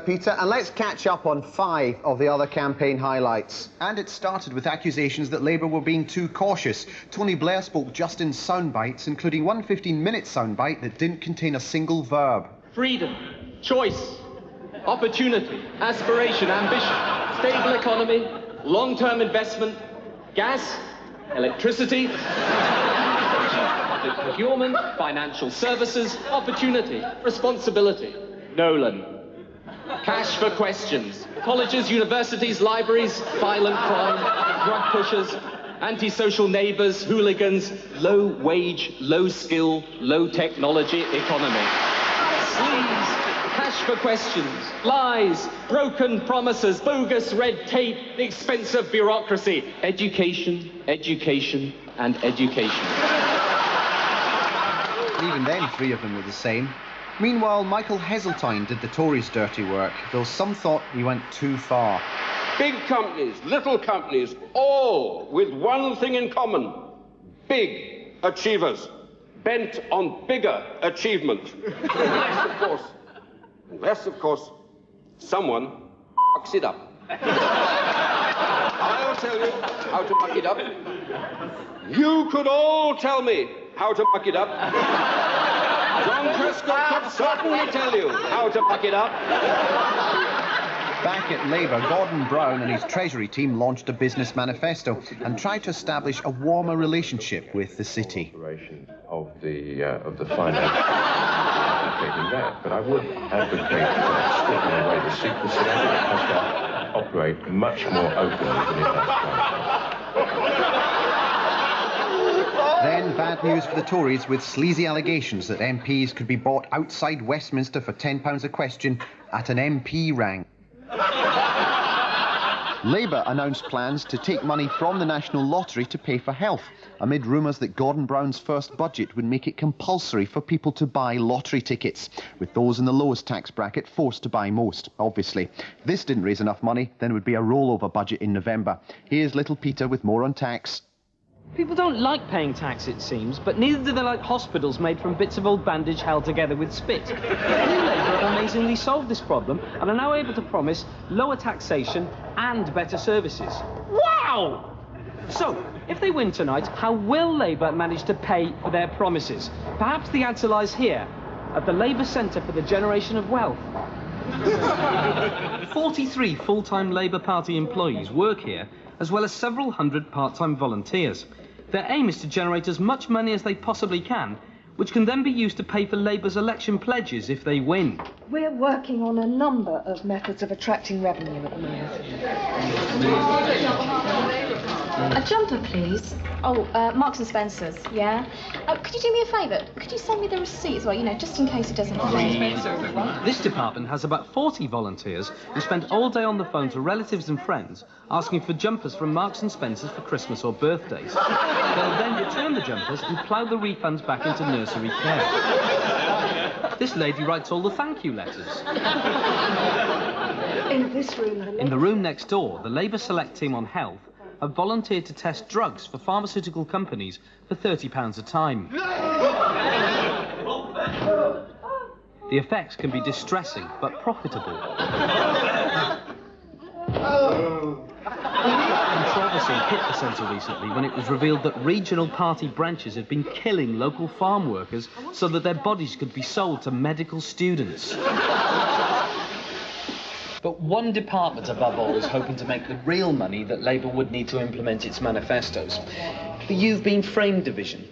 Peter, and let's catch up on 5 of the other campaign highlights. And it started with accusations that Labour were being too cautious. Tony Blair spoke just in sound bites, including one 15-minute soundbite that didn't contain a single verb. Freedom, choice, opportunity, aspiration, ambition, stable economy, long-term investment, gas, electricity, public procurement, financial services, opportunity, responsibility. Nolan. Cash for questions. Colleges, universities, libraries, violent crime, drug pushers, antisocial neighbours, hooligans, low wage, low skill, low technology economy. Sleaze, cash for questions, lies, broken promises, bogus red tape, expensive bureaucracy, education, education and education. Even then, 3 of them were the same. Meanwhile, Michael Heseltine did the Tories' dirty work, though some thought he went too far. Big companies, little companies, all with one thing in common. Big achievers, bent on bigger achievement. Unless, of course, someone fucks it up. I'll tell you how to muck it up. You could all tell me how to muck it up. John Prescott could certainly tell you how to muck it up. Back at Labour, Gordon Brown and his Treasury team launched a business manifesto and tried to establish a warmer relationship with the city. Of the finance, taking that, but I would advocate stripping away the secrecy. I think it has to operate much more openly than it has done. Then bad news for the Tories with sleazy allegations that MPs could be bought outside Westminster for £10 a question at an MP rank. Labour announced plans to take money from the National Lottery to pay for health, amid rumours that Gordon Brown's first budget would make it compulsory for people to buy lottery tickets, with those in the lowest tax bracket forced to buy most, obviously. If this didn't raise enough money, then it would be a rollover budget in November. Here's little Peter with more on tax. People don't like paying tax, it seems, but neither do they like hospitals made from bits of old bandage held together with spit. New Labour have amazingly solved this problem and are now able to promise lower taxation and better services. Wow! So, if they win tonight, how will Labour manage to pay for their promises? Perhaps the answer lies here, at the Labour Centre for the Generation of Wealth. 43 full-time Labour Party employees work here, as well as several hundred part-time volunteers. Their aim is to generate as much money as they possibly can, which can then be used to pay for Labour's election pledges if they win. We're working on a number of methods of attracting revenue at the moment. A jumper, please. Oh, Marks and Spencer's, yeah? Could you do me a favour? Could you send me the receipt as well, you know, just in case it doesn't fit? This department has about 40 volunteers who spend all day on the phone to relatives and friends asking for jumpers from Marks and Spencer's for Christmas or birthdays. They'll then return the jumpers and plough the refunds back into nursery care. This lady writes all the thank you letters. In this room. In the room next door, the Labour Select team on health have volunteered to test drugs for pharmaceutical companies for £30 a time. The effects can be distressing, but profitable. Controversy hit the centre recently when it was revealed that regional party branches had been killing local farm workers so that their bodies could be sold to medical students. But one department, above all, is hoping to make the real money that Labour would need to implement its manifestos. The You've Been Framed division.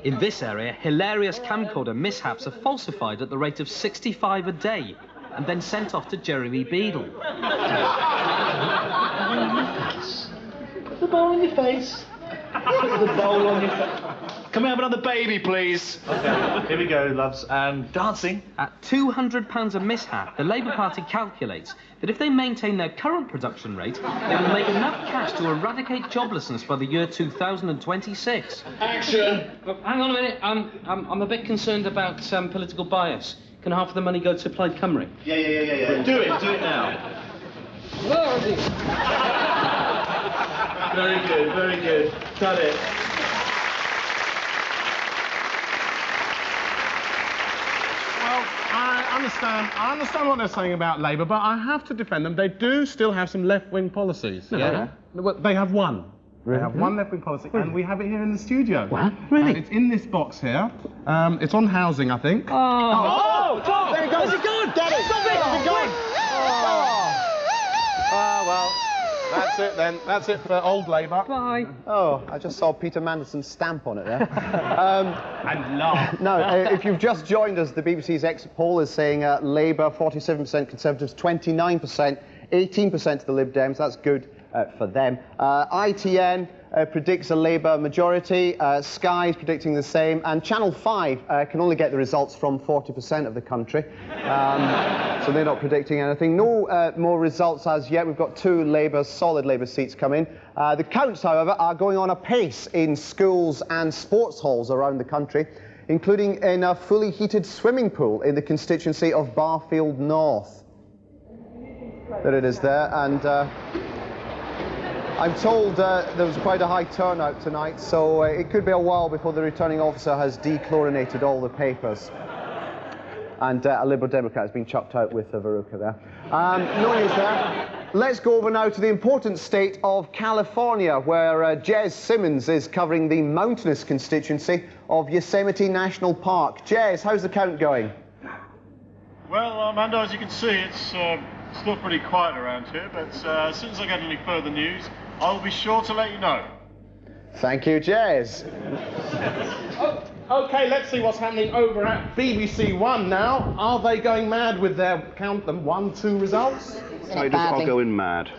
In this area, hilarious camcorder mishaps are falsified at the rate of 65 a day and then sent off to Jeremy Beadle. Put the bowl in your face. Put the bowl on your face. Can we have another baby, please? OK, here we go, loves. And dancing. At £200 a mishap, the Labour Party calculates that if they maintain their current production rate, they will make enough cash to eradicate joblessness by the year 2026. Action! Look, hang on a minute. I'm a bit concerned about political bias. Can half of the money go to Plaid Cymru? Yeah. Do it now. Very good. Got it. I understand what they're saying about Labour, but I have to defend them. They do still have some left-wing policies. Yeah. Well, they have one. Really? They have one left-wing policy, and we have it here in the studio. What? Really? And it's in this box here. It's on housing, I think. Oh, Tom! There it goes. Where's it gone? Get it! Stop it! Where's it going? Well, that's it then. That's it for old Labour. Bye. Oh, I just saw Peter Mandelson's stamp on it there. And laugh. No, if you've just joined us, the BBC's exit poll is saying Labour 47%, Conservatives 29%, 18% to the Lib Dems. That's good for them. ITN predicts a Labour majority. Sky is predicting the same. And Channel 5 can only get the results from 40% of the country. So they're not predicting anything. No more results as yet. We've got 2 solid Labour seats coming. The counts, however, are going on apace in schools and sports halls around the country, including in a fully heated swimming pool in the constituency of Barfield North. There it is there, and I'm told there was quite a high turnout tonight, so it could be a while before the returning officer has dechlorinated all the papers. And a Liberal Democrat has been chucked out with a verruca there. No news there. Let's go over now to the important state of California, where Jez Simmons is covering the mountainous constituency of Yosemite National Park. Jez, how's the count going? Well, Armando, as you can see, it's still pretty quiet around here, but as soon as I get any further news, I will be sure to let you know. Thank you, Jez. OK, let's see what's happening over at BBC One now. Are they going mad with their, count them, 1, 2 results? I'll go in mad.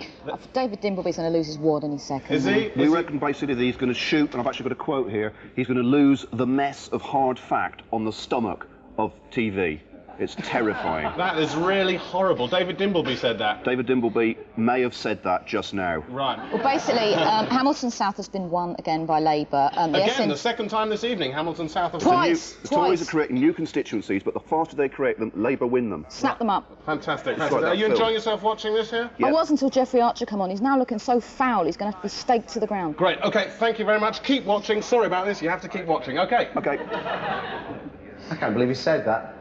David Dimbleby's going to lose his ward any second. Is he? We reckon basically that he's going to shoot, and I've actually got a quote here, he's going to lose the mess of hard fact on the stomach of TV. It's terrifying. That is really horrible. David Dimbleby said that. David Dimbleby may have said that just now. Right. Well, basically, Hamilton South has been won again by Labour. Again, the second time this evening, Hamilton South has... Twice! The Tories are creating new constituencies, but the faster they create them, Labour win them. Snap them up. Fantastic. Like Are you enjoying yourself watching this here? Yeah. I was until Jeffrey Archer come on. He's now looking so foul, he's going to have to be staked to the ground. Great. OK, thank you very much. Keep watching. Sorry about this. You have to keep watching. OK. OK. I can't believe he said that.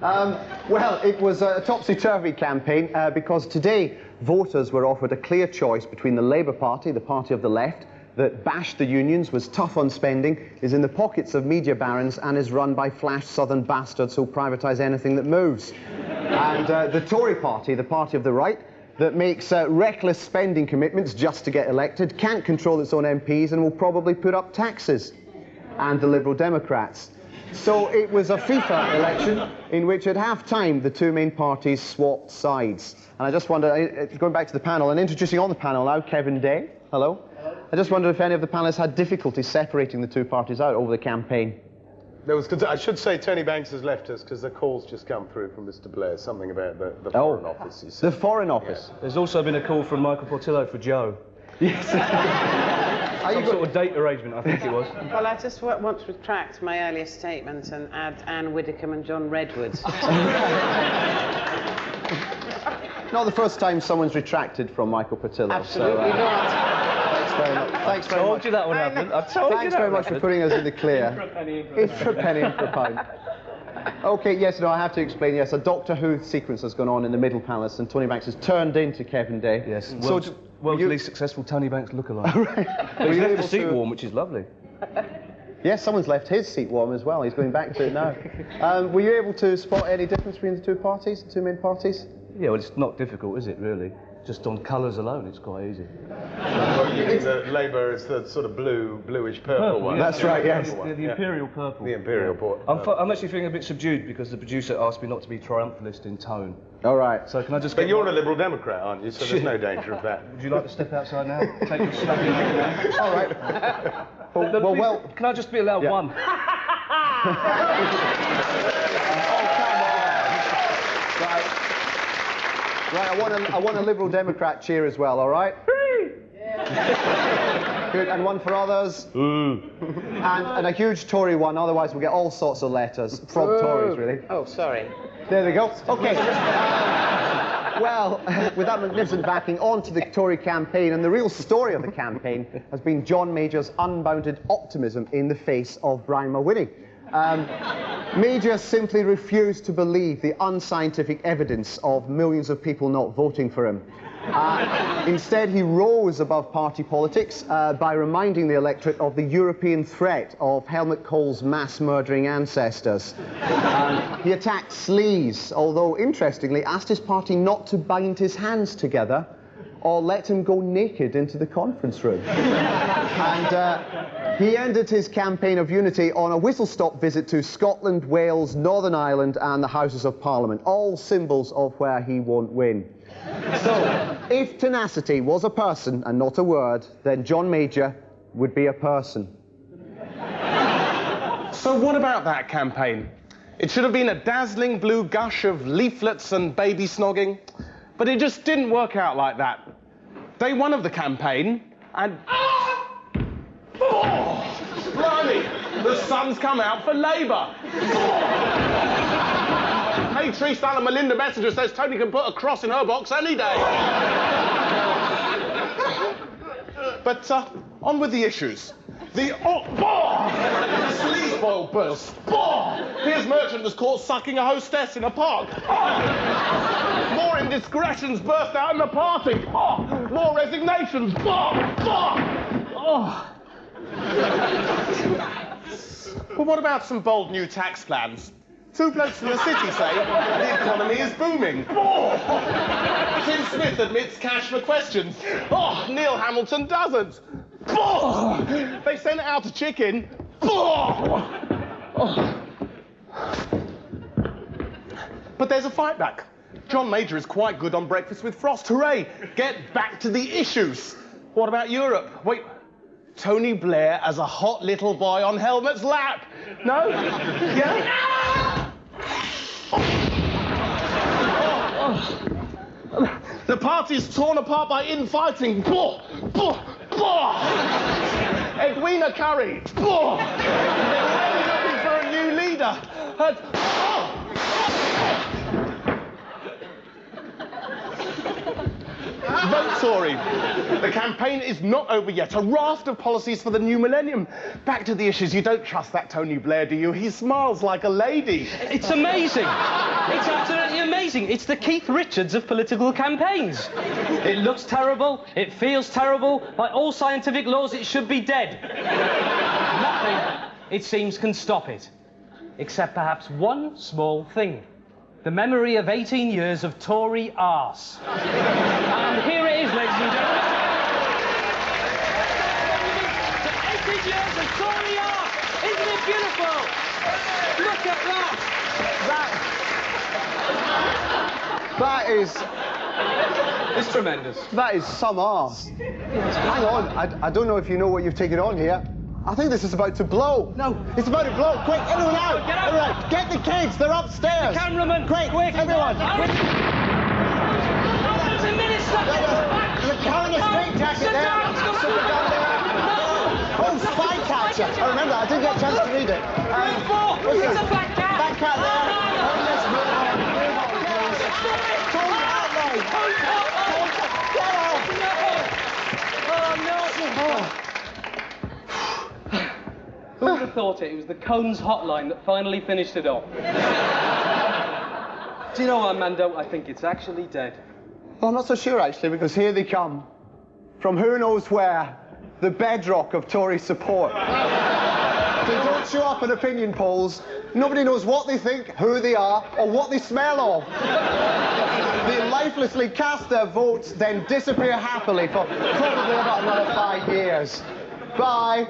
Well, it was a topsy-turvy campaign because today voters were offered a clear choice between the Labour Party, the party of the left, that bashed the unions, was tough on spending, is in the pockets of media barons and is run by flash southern bastards who'll privatise anything that moves. And the Tory party, the party of the right, that makes reckless spending commitments just to get elected, can't control its own MPs and will probably put up taxes. And the Liberal Democrats. So it was a FIFA election in which at half-time the 2 main parties swapped sides. And I just wonder, going back to the panel and introducing on the panel now Kevin Day. Hello. I just wondered if any of the panellists had difficulty separating the 2 parties out over the campaign. There was, I should say Tony Banks has left us because the call's just come through from Mr. Blair, something about the Foreign Office. He said. The Foreign Office? Yeah. There's also been a call from Michael Portillo for Joe. Yes. Some sort of date arrangement, I think it was. Well, I just want to retract my earlier statement and add Anne Widdecombe and John Redwood. Not the first time someone's retracted from Michael Portillo. Absolutely not. Thanks very much. Thanks very much. I told you that would happen. I told you that. Thanks very much for putting us in the clear. In for a penny, in for a pound. OK, yes, no, I have to explain, yes, a Doctor Who sequence has gone on in the middle palace and Tony Banks has turned into Kevin Day. Yes, world's least successful Tony Banks lookalike. Right. He's left the seat warm, which is lovely. Yes, someone's left his seat warm as well. He's going back to it now. Were you able to spot any difference between the 2 parties, the 2 main parties? Yeah, well, it's not difficult, is it, really? Just on colours alone, it's quite easy. Labour is the sort of bluish purple one. That's right, yes. The imperial purple. The imperial purple. I'm actually feeling a bit subdued because the producer asked me not to be triumphalist in tone. All right. So can I just But you're a Liberal Democrat, aren't you? So there's no danger of that. Would you like to step outside now? Take your slap in now? All right. Well, can I just be allowed one? Right, I want a Liberal Democrat cheer as well, all right? Good, and one for others. And a huge Tory one, otherwise we'll get all sorts of letters from Tories, really. Oh, sorry. There they go. OK. Well, with that magnificent backing, on to the Tory campaign, and the real story of the campaign has been John Major's unbounded optimism in the face of Brian Mulroney. Major simply refused to believe the unscientific evidence of millions of people not voting for him. Instead, he rose above party politics by reminding the electorate of the European threat of Helmut Kohl's mass-murdering ancestors. He attacked sleaze, although, interestingly, asked his party not to bind his hands together or let him go naked into the conference room. And he ended his campaign of unity on a whistle-stop visit to Scotland, Wales, Northern Ireland and the Houses of Parliament, all symbols of where he won't win. So, if tenacity was a person and not a word, then John Major would be a person. So what about that campaign? It should have been a dazzling blue gush of leaflets and baby snogging, but it just didn't work out like that. Day one of the campaign, and... Oh, blimey! The sun's come out for Labour! Hey, Tristan and Melinda Messenger says Tony can put a cross in her box any day. But on with the issues. The sleazeball burst. Piers Merchant was caught sucking a hostess in a park. More indiscretions burst out in the party. More resignations. But what about some bold new tax plans? Two blokes from the city say the economy is booming. Tim Smith admits cash for questions. Neil Hamilton doesn't. They sent out a chicken. But there's a fight back. John Major is quite good on Breakfast with Frost. Hooray! Get back to the issues. What about Europe? Wait, Tony Blair as a hot little boy on Helmut's lap. No? Yeah? The party's torn apart by infighting. Edwina Curry. They're really looking for a new leader. Vote Tory. The campaign is not over yet. A raft of policies for the new millennium. Back to the issues. You don't trust that Tony Blair, do you? He smiles like a lady. It's amazing. It's absolutely amazing. It's the Keith Richards of political campaigns. It looks terrible. It feels terrible. By all scientific laws, it should be dead. Nothing, it seems, can stop it. Except perhaps one small thing. The memory of 18 years of Tory arse. And here it is, ladies and gentlemen. 18 years of Tory arse! Isn't it beautiful? Look at that! That is... It's tremendous. That is some arse. Hang on, I don't know if you know what you've taken on here. I think this is about to blow. No. It's about to blow. Quick, everyone out. Get out. Everyone, get the kids. They're upstairs. The cameraman. Quick, everyone. Quick. There's a minister. They're carrying a string jacket there. Oh, spy catcher. I remember, I didn't get a chance to read it. It's a black cat. Black cat there. Oh, let's move on. Come out, mate. Get off. Oh, no. Who would have thought it? It was the Cones hotline that finally finished it off. Do you know, Armando, I think it's actually dead. Well, I'm not so sure, actually, because here they come. From who knows where, the bedrock of Tory support. They don't show up in opinion polls. Nobody knows what they think, who they are, or what they smell of. They lifelessly cast their votes, then disappear happily for probably about another 5 years. Bye.